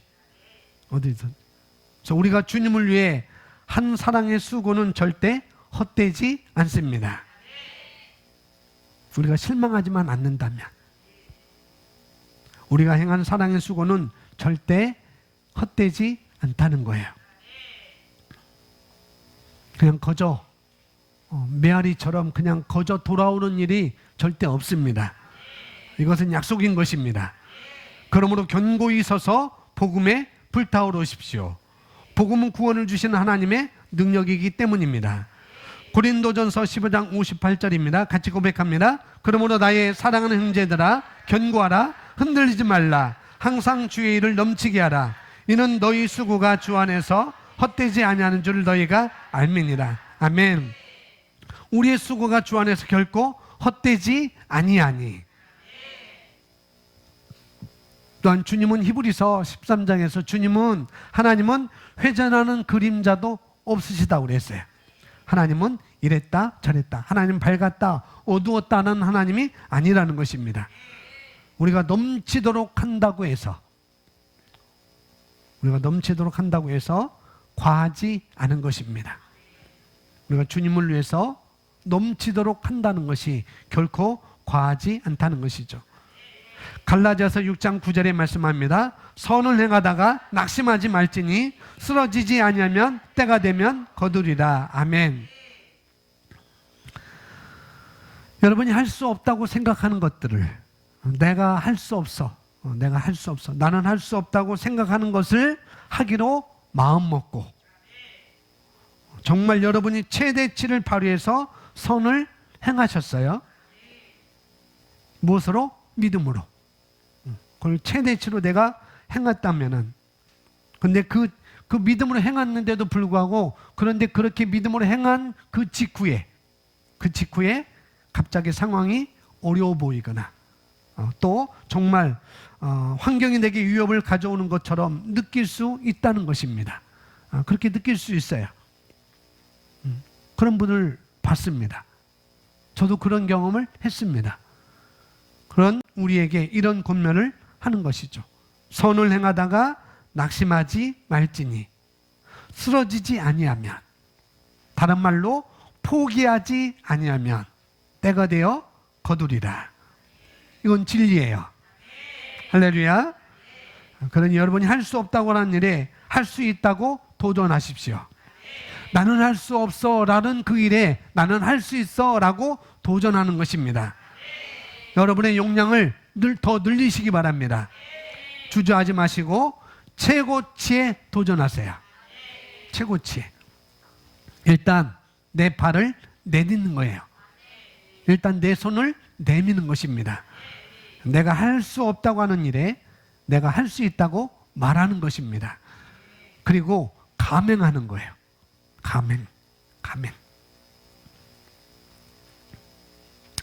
그래서 우리가 주님을 위해 한 사랑의 수고는 절대 헛되지 않습니다. 우리가 실망하지만 않는다면 우리가 행한 사랑의 수고는 절대 헛되지 않다는 거예요. 그냥 거저 메아리처럼 그냥 거저 돌아오는 일이 절대 없습니다. 이것은 약속인 것입니다. 그러므로 견고히 서서 복음에 불타오르십시오. 복음은 구원을 주시는 하나님의 능력이기 때문입니다. 고린도전서 15장 58절입니다. 같이 고백합니다. 그러므로 나의 사랑하는 형제들아 견고하라. 흔들리지 말라. 항상 주의 일을 넘치게 하라. 이는 너희 수고가 주 안에서 헛되지 아니하는 줄 너희가 알미니라. 아멘. 우리의 수고가 주 안에서 결코 헛되지 아니하니. 또한 주님은 히브리서 13장에서 하나님은 회전하는 그림자도 없으시다고 그랬어요. 하나님은 이랬다 저랬다, 하나님 밝았다 어두웠다는 하나님이 아니라는 것입니다. 우리가 넘치도록 한다고 해서 과하지 않은 것입니다. 우리가 주님을 위해서 넘치도록 한다는 것이 결코 과하지 않다는 것이죠. 갈라디아서 6장 9절에 말씀합니다. 선을 행하다가 낙심하지 말지니 쓰러지지 아니하면 때가 되면 거두리라. 아멘. 여러분이 할 수 없다고 생각하는 것들을 내가 할 수 없어. 나는 할 수 없다고 생각하는 것을 하기로 마음먹고 정말 여러분이 최대치를 발휘해서 선을 행하셨어요. 무엇으로? 믿음으로. 그걸 최대치로 내가 행했다면은, 근데 그 믿음으로 행했는데도 불구하고, 그런데 그렇게 믿음으로 행한 그 직후에 갑자기 상황이 어려워 보이거나 또 정말 환경이 내게 위협을 가져오는 것처럼 느낄 수 있다는 것입니다. 그렇게 느낄 수 있어요. 그런 분을 봤습니다. 저도 그런 경험을 했습니다. 그런 우리에게 이런 권면을 하는 것이죠. 선을 행하다가 낙심하지 말지니 쓰러지지 아니하면, 다른 말로 포기하지 아니하면 때가 되어 거두리라. 이건 진리예요. 할렐루야. 그러니 여러분이 할 수 없다고 하는 일에 할 수 있다고 도전하십시오. 나는 할 수 없어 라는 그 일에 나는 할 수 있어 라고 도전하는 것입니다. 여러분의 용량을 더 늘리시기 바랍니다. 주저하지 마시고 최고치에 도전하세요. 최고치에. 일단 내 발을 내딛는 거예요. 일단 내 손을 내미는 것입니다. 내가 할 수 없다고 하는 일에 내가 할 수 있다고 말하는 것입니다. 그리고 감행하는 거예요. 감행.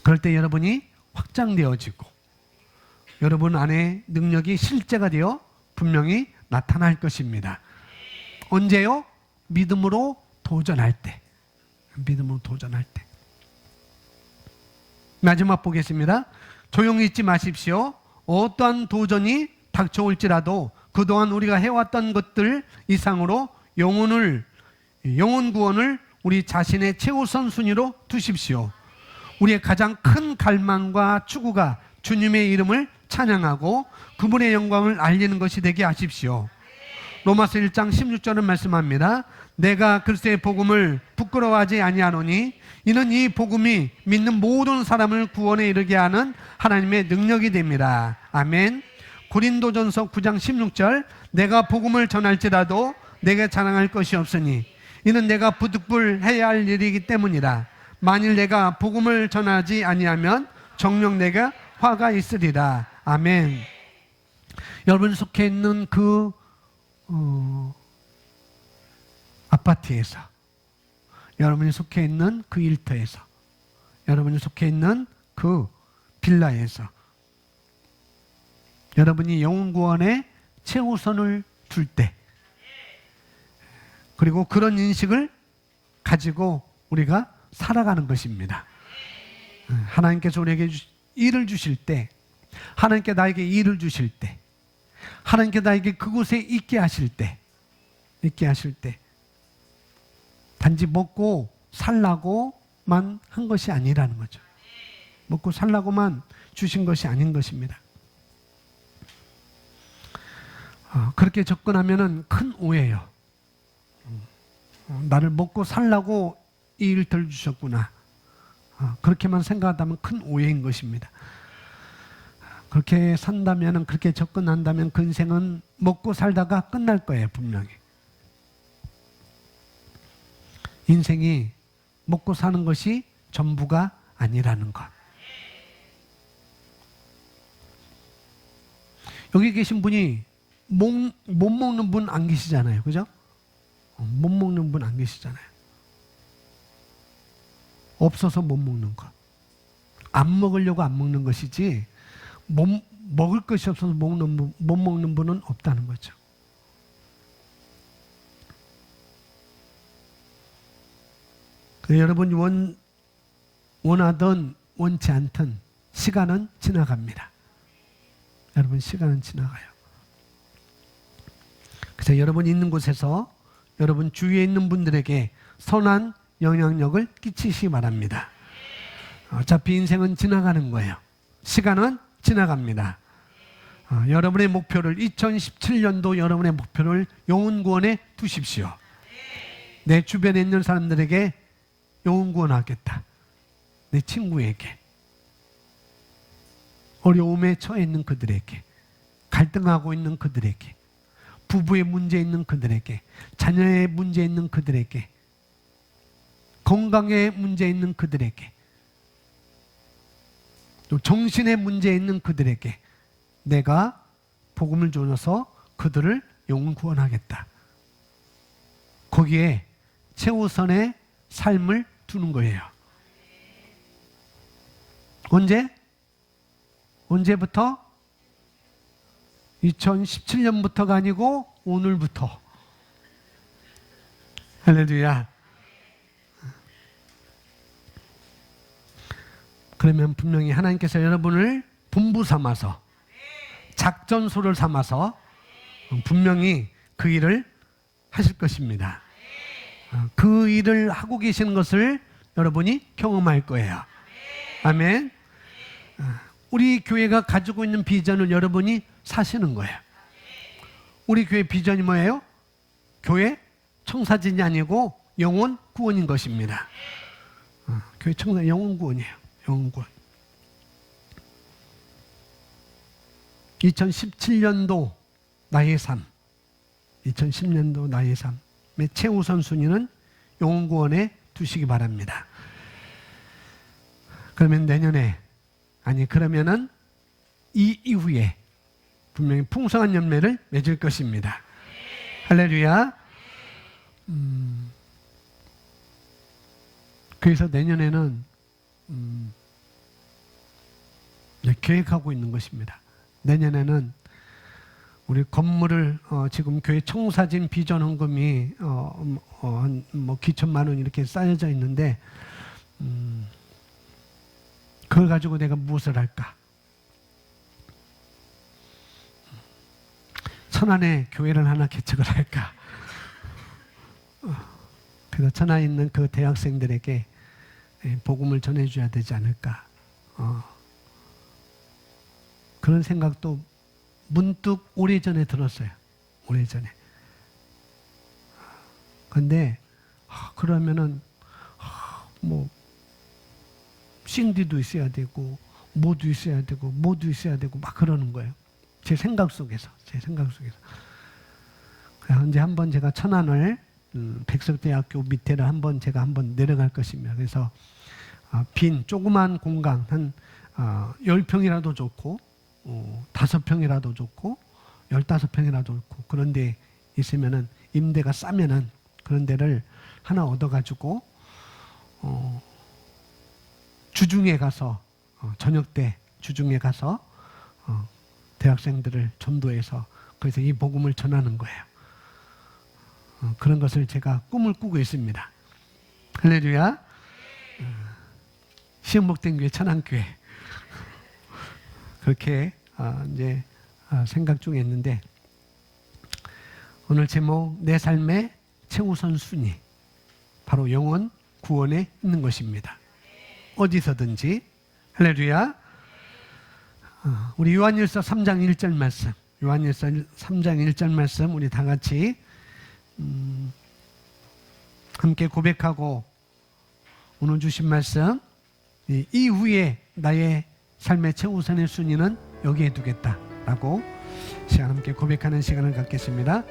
그럴 때 여러분이 확장되어지고 여러분 안에 능력이 실제가 되어 분명히 나타날 것입니다. 언제요? 믿음으로 도전할 때. 믿음으로 도전할 때. 마지막 보겠습니다. 조용히 있지 마십시오. 어떠한 도전이 닥쳐올지라도 그동안 우리가 해왔던 것들 이상으로 영혼 구원을 우리 자신의 최우선 순위로 두십시오. 우리의 가장 큰 갈망과 추구가 주님의 이름을 찬양하고 그분의 영광을 알리는 것이 되게 하십시오. 로마서 1장 16절은 말씀합니다. 내가 글쎄 복음을 부끄러워하지 아니하노니 이는 이 복음이 믿는 모든 사람을 구원에 이르게 하는 하나님의 능력이 됩니다. 아멘. 고린도전서 9장 16절 내가 복음을 전할지라도 내게 자랑할 것이 없으니 이는 내가 부득불해야 할 일이기 때문이라. 만일 내가 복음을 전하지 아니하면 정녕 내가 화가 있으리라. 아멘. 여러분 속해 있는 그 아파트에서, 여러분이 속해 있는 그 일터에서, 여러분이 속해 있는 그 빌라에서 여러분이 영혼 구원에 최우선을 둘 때, 그리고 그런 인식을 가지고 우리가 살아가는 것입니다. 하나님께서 우리에게 일을 주실 때, 하나님께 나에게 일을 주실 때, 하나님께 나에게 그곳에 있게 하실 때, 단지 먹고 살라고만 한 것이 아니라는 거죠. 먹고 살라고만 주신 것이 아닌 것입니다. 그렇게 접근하면 큰 오해예요. 나를 먹고 살라고 이 일터를 주셨구나. 그렇게만 생각한다면 큰 오해인 것입니다. 그렇게 산다면, 그렇게 접근한다면 그 인생은 먹고 살다가 끝날 거예요, 분명히. 인생이 먹고 사는 것이 전부가 아니라는 것. 여기 계신 분이 못 먹는 분 안 계시잖아요. 그죠? 못 먹는 분 안 계시잖아요. 없어서 못 먹는 것. 안 먹으려고 안 먹는 것이지 먹을 것이 없어서 못 먹는 분은 없다는 거죠. 여러분이 원하든 원치 않든 시간은 지나갑니다. 여러분, 시간은 지나가요. 그래서 여러분 있는 곳에서 여러분 주위에 있는 분들에게 선한 영향력을 끼치시기 바랍니다. 어차피 인생은 지나가는 거예요. 시간은 지나갑니다. 여러분의 목표를, 2017년도 여러분의 목표를 영혼 구원에 두십시오. 내 주변에 있는 사람들에게 영혼 구원하겠다. 내 친구에게, 어려움에 처해 있는 그들에게, 갈등하고 있는 그들에게, 부부의 문제 있는 그들에게, 자녀의 문제 있는 그들에게, 건강에 문제 있는 그들에게, 또 정신에 문제 있는 그들에게 내가 복음을 전해서 그들을 영혼 구원하겠다. 거기에 최우선의 삶을 두는 거예요. 언제부터? 2017년부터가 아니고 오늘부터. 할렐루야. 그러면 분명히 하나님께서 여러분을 본부 삼아서 작전소를 삼아서 분명히 그 일을 하실 것입니다. 그 일을 하고 계시는 것을 여러분이 경험할 거예요. 아멘. 우리 교회가 가지고 있는 비전을 여러분이 사시는 거예요. 우리 교회 비전이 뭐예요? 교회 청사진이 아니고 영혼 구원인 것입니다. 교회 청사 영혼 구원이에요. 영혼 구원. 2017년도 나의 삶, 2010년도 나의 삶의 최우선 순위는 영혼 구원에 두시기 바랍니다. 그러면 내년에, 아니 그러면은 이 이후에 분명히 풍성한 열매를 맺을 것입니다. 할렐루야. 그래서 내년에는 계획하고 있는 것입니다. 내년에는 우리 건물을 지금 교회 청사진 비전 헌금이 뭐 기천만 원 이렇게 쌓여져 있는데 그걸 가지고 내가 무엇을 할까? 천안에 교회를 하나 개척을 할까? 그래서 천안에 있는 그 대학생들에게 복음을 전해줘야 되지 않을까? 그런 생각도 문득 오래전에 들었어요. 오래전에. 근데 그러면은 뭐 싱디도 있어야 되고 뭐도 있어야 되고 뭐도 있어야 되고 막 그러는 거예요. 제 생각 속에서. 그래서 이제 한번 제가 천안을 백석대학교 밑에를 제가 한번 내려갈 것입니다. 그래서 빈 조그만 공간 한 10평이라도 좋고 5평이라도 좋고 15평이라도 좋고 그런 데 있으면은 임대가 싸면은 그런 데를 하나 얻어가지고 주중에 가서 저녁 때 주중에 가서 대학생들을 전도해서 그래서 이 복음을 전하는 거예요. 그런 것을 제가 꿈을 꾸고 있습니다. 할렐루야. 시험복된 교회 천안교회 그렇게 이제 생각 중에 있는데 오늘 제목 내 삶의 최우선 순위 바로 영혼 구원에 있는 것입니다. 어디서든지. 할렐루야. 우리 요한일서 3장 1절 말씀, 요한일서 3장 1절 말씀 우리 다 같이 함께 고백하고 오늘 주신 말씀 이후에 나의 삶의 최우선의 순위는 여기에 두겠다라고 시간 함께 고백하는 시간을 갖겠습니다.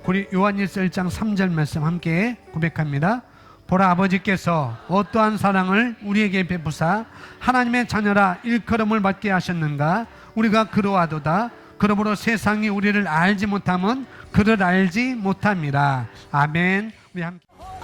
우리 요한일서 1장 3절 말씀 함께 고백합니다. 보라 아버지께서 어떠한 사랑을 우리에게 베푸사 하나님의 자녀라 일컬음을 받게 하셨는가. 우리가 그러하도다. 그러므로 세상이 우리를 알지 못함은 그를 알지 못함이라. 아멘. 우리 함께